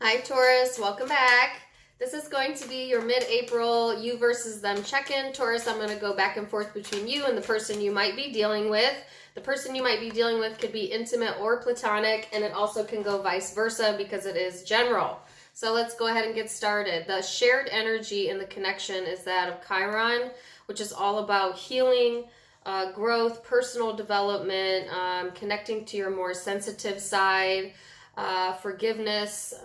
Hi Taurus, welcome back. This is going to be your mid-April you versus them check-in. Taurus, I'm going to go back and forth between you and the person you might be dealing with. The person you might be dealing with could be intimate or platonic, and it also can go vice versa because it is general. So let's go ahead and get started. The shared energy in the connection is that of Chiron, which is all about healing, growth, personal development, connecting to your more sensitive side, forgiveness,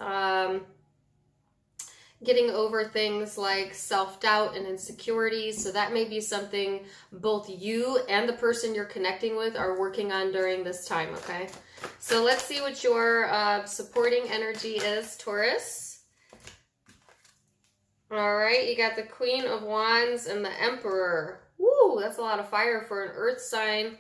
getting over things like self-doubt and insecurities. So that may be something both you and the person you're connecting with are working on during this time, okay? So let's see what your supporting energy is, Taurus. All right, you got the Queen of Wands and the Emperor. Woo, that's a lot of fire for an earth sign.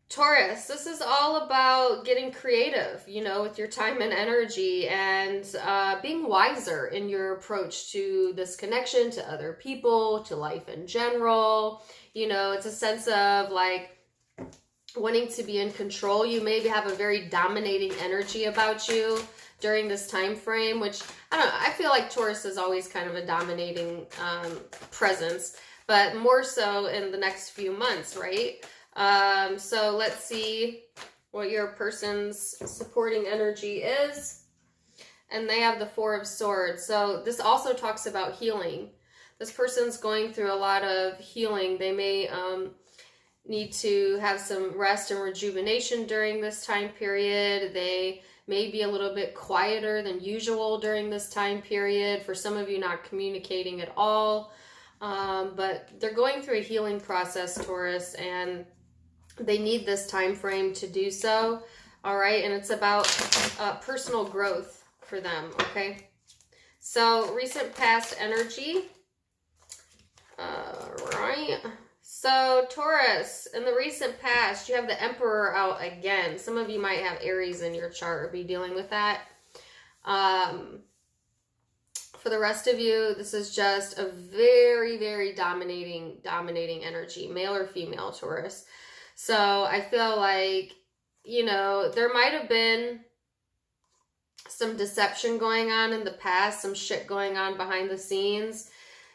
Taurus, this is all about getting creative, with your time and energy, and being wiser in your approach to this connection, to other people, to life in general. It's a sense of like wanting to be in control. You maybe have a very dominating energy about you during this time frame, which I don't know, I feel like Taurus is always kind of a dominating presence, but more so in the next few months, right? So let's see what your person's supporting energy is. And they have the Four of Swords. So this also talks about healing. This person's going through a lot of healing. They may need to have some rest and rejuvenation during this time period. They may be a little bit quieter than usual during this time period. For some of you, not communicating at all. But they're going through a healing process, Taurus, and they need this time frame to do so. All right, and it's about personal growth for them, okay? So recent past energy. All right. So Taurus, in the recent past, you have the Emperor out again. Some of you might have Aries in your chart or be dealing with that. For the rest of you, this is just a very, very dominating energy, male or female, Taurus. So I feel like, there might have been some deception going on in the past, some shit going on behind the scenes,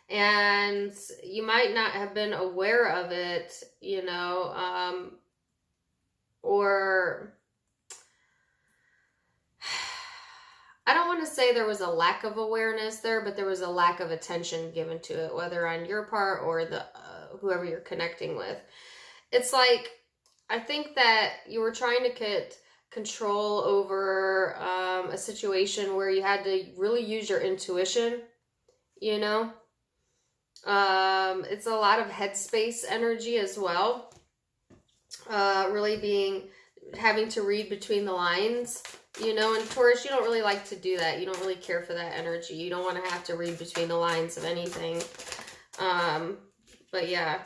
and you might not have been aware of it, or I don't want to say there was a lack of awareness there, but there was a lack of attention given to it, whether on your part or the whoever you're connecting with. It's like, I think that you were trying to get control over a situation where you had to really use your intuition, It's a lot of headspace energy as well. Really having to read between the lines, and Taurus, you don't really like to do that. You don't really care for that energy. You don't want to have to read between the lines of anything. But yeah.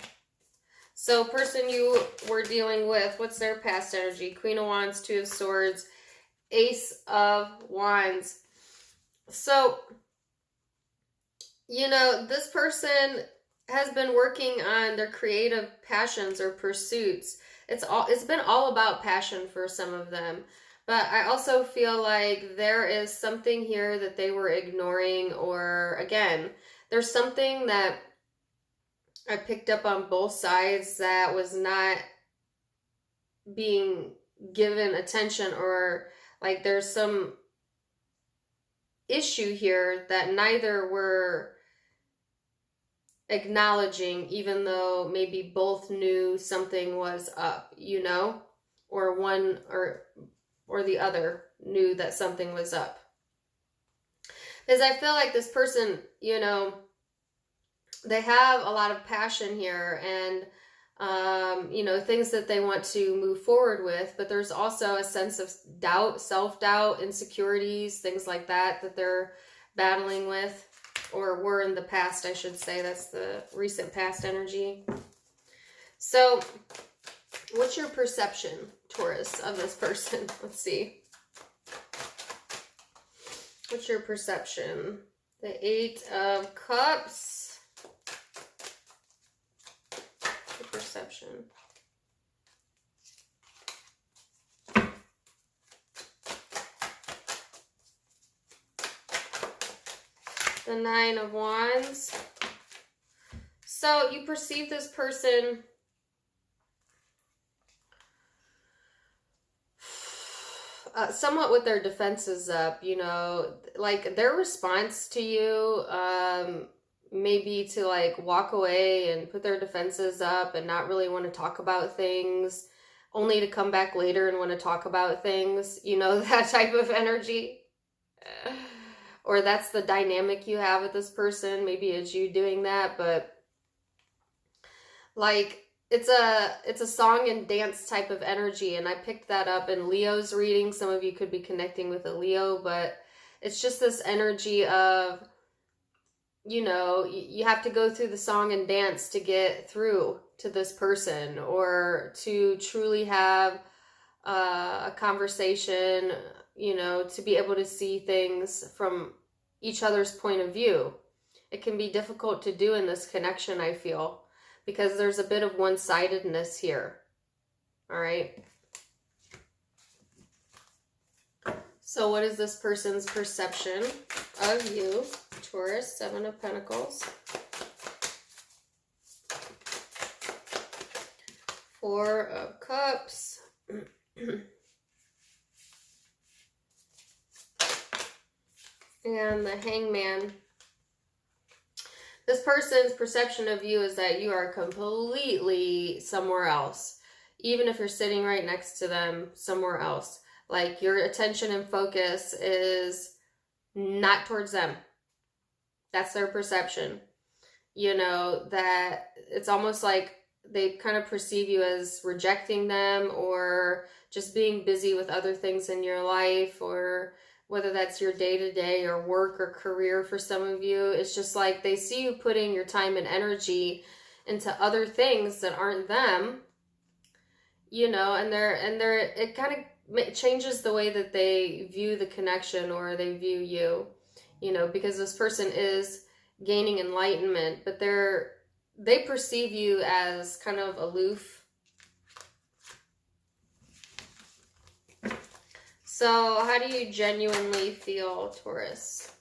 So person you were dealing with, what's their past energy? Queen of Wands, Two of Swords, Ace of Wands. So, this person has been working on their creative passions or pursuits. It's been all about passion for some of them. But I also feel like there is something here that they were ignoring, or again, there's something that I picked up on both sides that was not being given attention, or like there's some issue here that neither were acknowledging, even though maybe both knew something was up, or one or the other knew that something was up. Because I feel like this person, they have a lot of passion here and, things that they want to move forward with, but there's also a sense of doubt, self-doubt, insecurities, things like that they're battling with, or were in the past, I should say. That's the recent past energy. So what's your perception, Taurus, of this person? Let's see. What's your perception? The Eight of Cups. Perception. The Nine of Wands. So you perceive this person somewhat with their defenses up, you know, like their response to you maybe to like walk away and put their defenses up and not really want to talk about things, only to come back later and want to talk about things, you know, that type of energy. Or that's the dynamic you have with this person. Maybe it's you doing that, but like it's a song and dance type of energy, and I picked that up in Leo's reading. Some of you could be connecting with a Leo, but it's just this energy of, you know, you have to go through the song and dance to get through to this person, or to truly have a conversation, you know, to be able to see things from each other's point of view. It can be difficult to do in this connection, I feel, because there's a bit of one-sidedness here. All right. So what is this person's perception of you, Taurus? Seven of Pentacles. Four of Cups. And the Hangman. This person's perception of you is that you are completely somewhere else. Even if you're sitting right next to them, somewhere else. Like your attention and focus is not towards them. That's their perception. You know, that it's almost like they kind of perceive you as rejecting them, or just being busy with other things in your life, or whether that's your day-to-day or work or career for some of you. It's just like they see you putting your time and energy into other things that aren't them, you know, and it kind of changes the way that they view the connection, or they view you, you know, because this person is gaining enlightenment, but they perceive you as kind of aloof. So how do you genuinely feel, Taurus?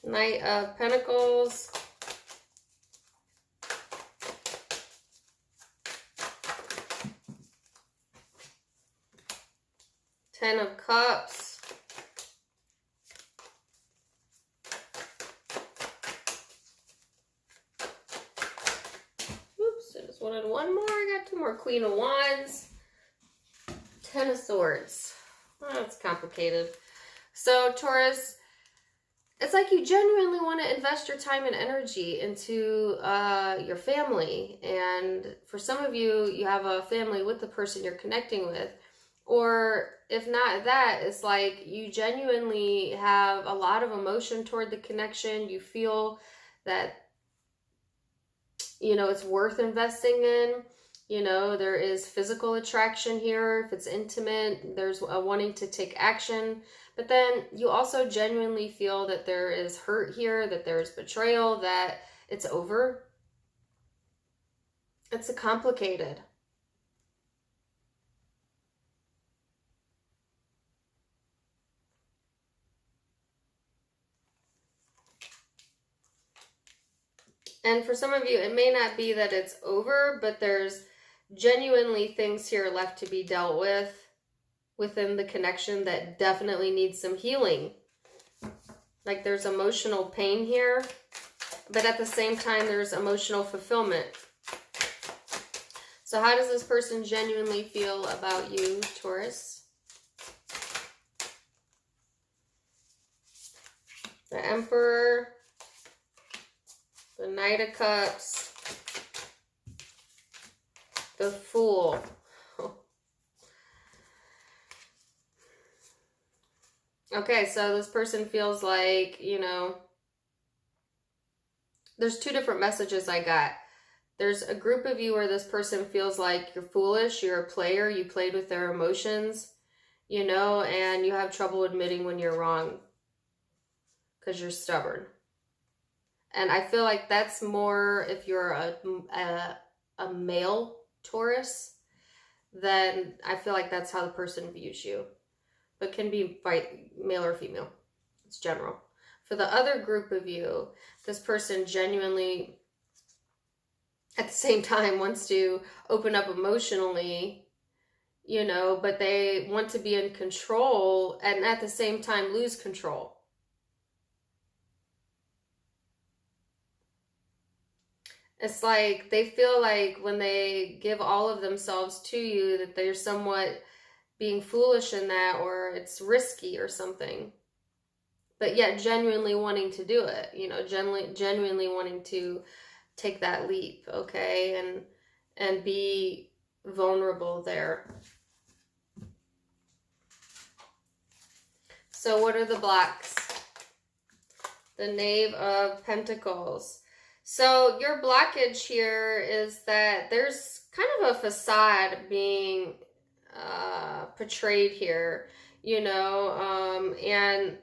Knight of Pentacles. Ten of Cups. Oops, I just wanted one more. I got two more. Queen of Wands. Ten of Swords. Oh, that's complicated. So, Taurus, it's like you genuinely want to invest your time and energy into your family. And for some of you, you have a family with the person you're connecting with. Or if not that, it's like you genuinely have a lot of emotion toward the connection. You feel that, you know, it's worth investing in. You know, there is physical attraction here. If it's intimate, there's a wanting to take action. But then you also genuinely feel that there is hurt here, that there's betrayal, that it's over. It's complicated. And for some of you, it may not be that it's over, but there's genuinely things here left to be dealt with within the connection that definitely needs some healing. Like there's emotional pain here, but at the same time, there's emotional fulfillment. So how does this person genuinely feel about you, Taurus? The Emperor. The Knight of Cups. The Fool. Okay, so this person feels like, you know, there's two different messages I got. There's a group of you where this person feels like you're foolish, you're a player, you played with their emotions, you know, and you have trouble admitting when you're wrong because you're stubborn. And I feel like that's more if you're a male Taurus, then I feel like that's how the person views you. But can be by male or female. It's general. For the other group of you, this person genuinely, at the same time, wants to open up emotionally, you know, but they want to be in control and at the same time lose control. It's like they feel like when they give all of themselves to you that they're somewhat being foolish in that, or it's risky or something. But yet genuinely wanting to do it, you know, genuinely wanting to take that leap, okay? And be vulnerable there. So what are the blocks? The Knave of Pentacles. So your blockage here is that there's kind of a facade being portrayed here, you know, and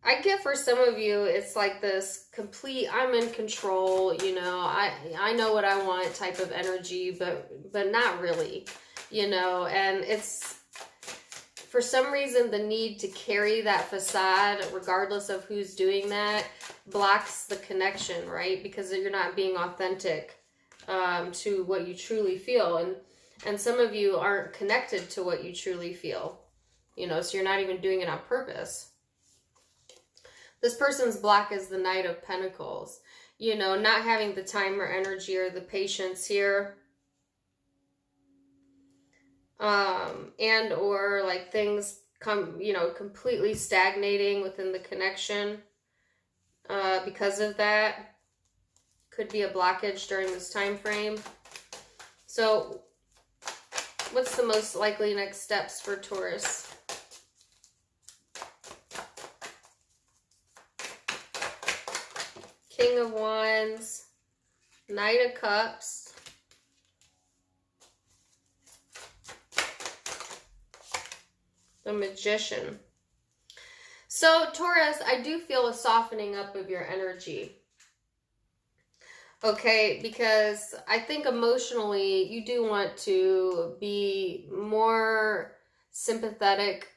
I get for some of you, it's like this complete, I'm in control, you know, I know what I want type of energy, but not really, you know, and it's, for some reason, the need to carry that facade, regardless of who's doing that, blocks the connection, right? Because you're not being authentic to what you truly feel. And some of you aren't connected to what you truly feel, you know, so you're not even doing it on purpose. This person's block is the Knight of Pentacles. You know, not having the time or energy or the patience here. And or like things come, you know, completely stagnating within the connection because of that. Could be a blockage during this time frame. So what's the most likely next steps for Taurus? King of Wands, Knight of Cups, the Magician. So Taurus, I do feel a softening up of your energy. Okay, because I think emotionally you do want to be more sympathetic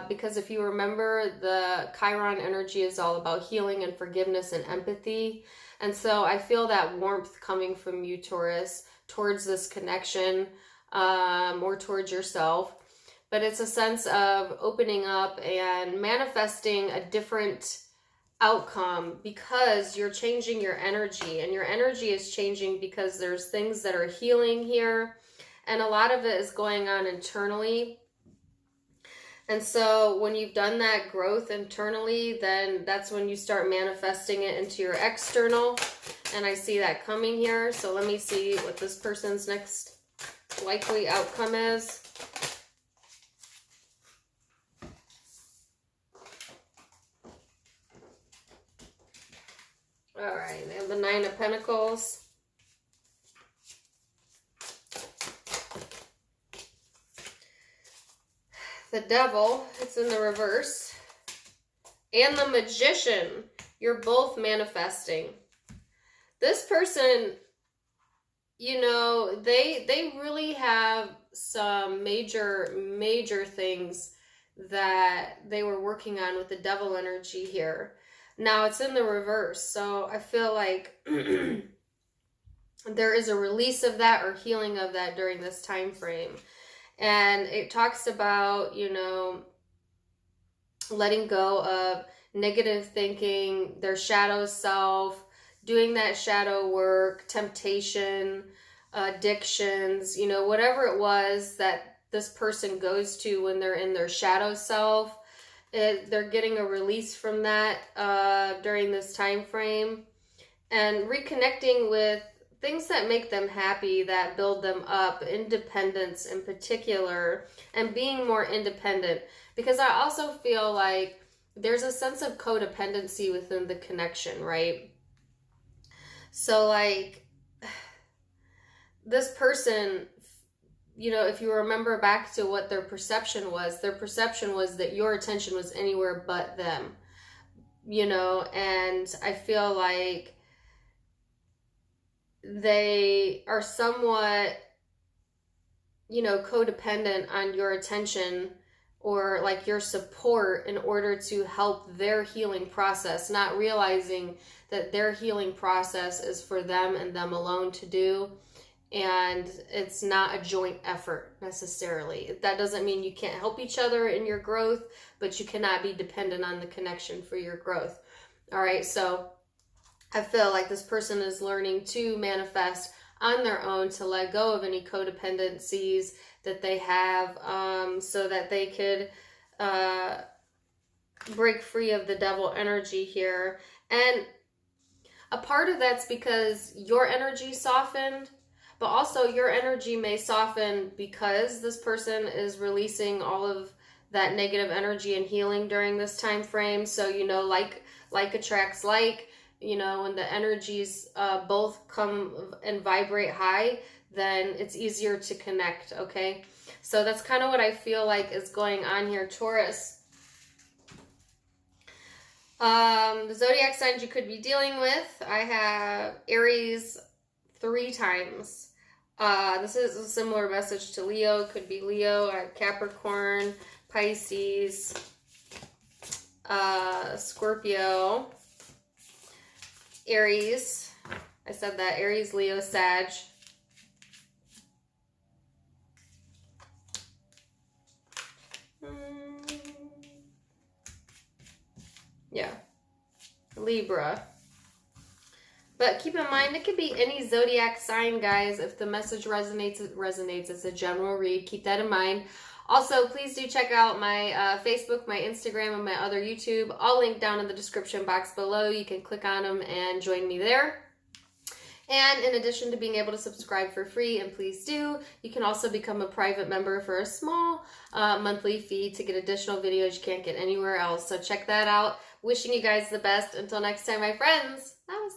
because if you remember, the Chiron energy is all about healing and forgiveness and empathy. And so I feel that warmth coming from you, Taurus, towards this connection or towards yourself. But it's a sense of opening up and manifesting a different outcome because you're changing your energy, and your energy is changing because there's things that are healing here, and a lot of it is going on internally. And so when you've done that growth internally, then that's when you start manifesting it into your external, and I see that coming here. So let me see what this person's next likely outcome is. All right, and the Nine of Pentacles. The Devil, it's in the reverse. And the Magician, you're both manifesting. This person, you know, they really have some major things that they were working on with the Devil energy here. Now it's in the reverse, so I feel like there is a release of that or healing of that during this time frame. And it talks about, you know, letting go of negative thinking, their shadow self, doing that shadow work, temptation, addictions, you know, whatever it was that this person goes to when they're in their shadow self. They're getting a release from that during this time frame, and reconnecting with things that make them happy, that build them up, independence in particular, and being more independent. Because I also feel like there's a sense of codependency within the connection, right? So like this person, you know, if you remember back to what their perception was that your attention was anywhere but them, you know, and I feel like they are somewhat, you know, codependent on your attention or like your support in order to help their healing process, not realizing that their healing process is for them and them alone to do. And it's not a joint effort necessarily. That doesn't mean you can't help each other in your growth, but you cannot be dependent on the connection for your growth. All right, so I feel like this person is learning to manifest on their own, to let go of any codependencies that they have, so that they could break free of the devil energy here. And a part of that's because your energy softened, but also your energy may soften because this person is releasing all of that negative energy and healing during this time frame. So, you know, like attracts like, you know, when the energies both come and vibrate high, then it's easier to connect, okay? So that's kind of what I feel like is going on here, Taurus. The zodiac signs you could be dealing with, I have Aries 3 times. This is a similar message to Leo. Could be Leo, Capricorn, Pisces, Scorpio, Aries. I said that. Aries, Leo, Sag. Yeah. Libra. But keep in mind, it could be any zodiac sign, guys. If the message resonates, it resonates. It's a general read. Keep that in mind. Also, please do check out my Facebook, my Instagram, and my other YouTube. All linked down in the description box below. You can click on them and join me there. And in addition to being able to subscribe for free, and please do, you can also become a private member for a small monthly fee to get additional videos you can't get anywhere else. So check that out. Wishing you guys the best. Until next time, my friends. Bye.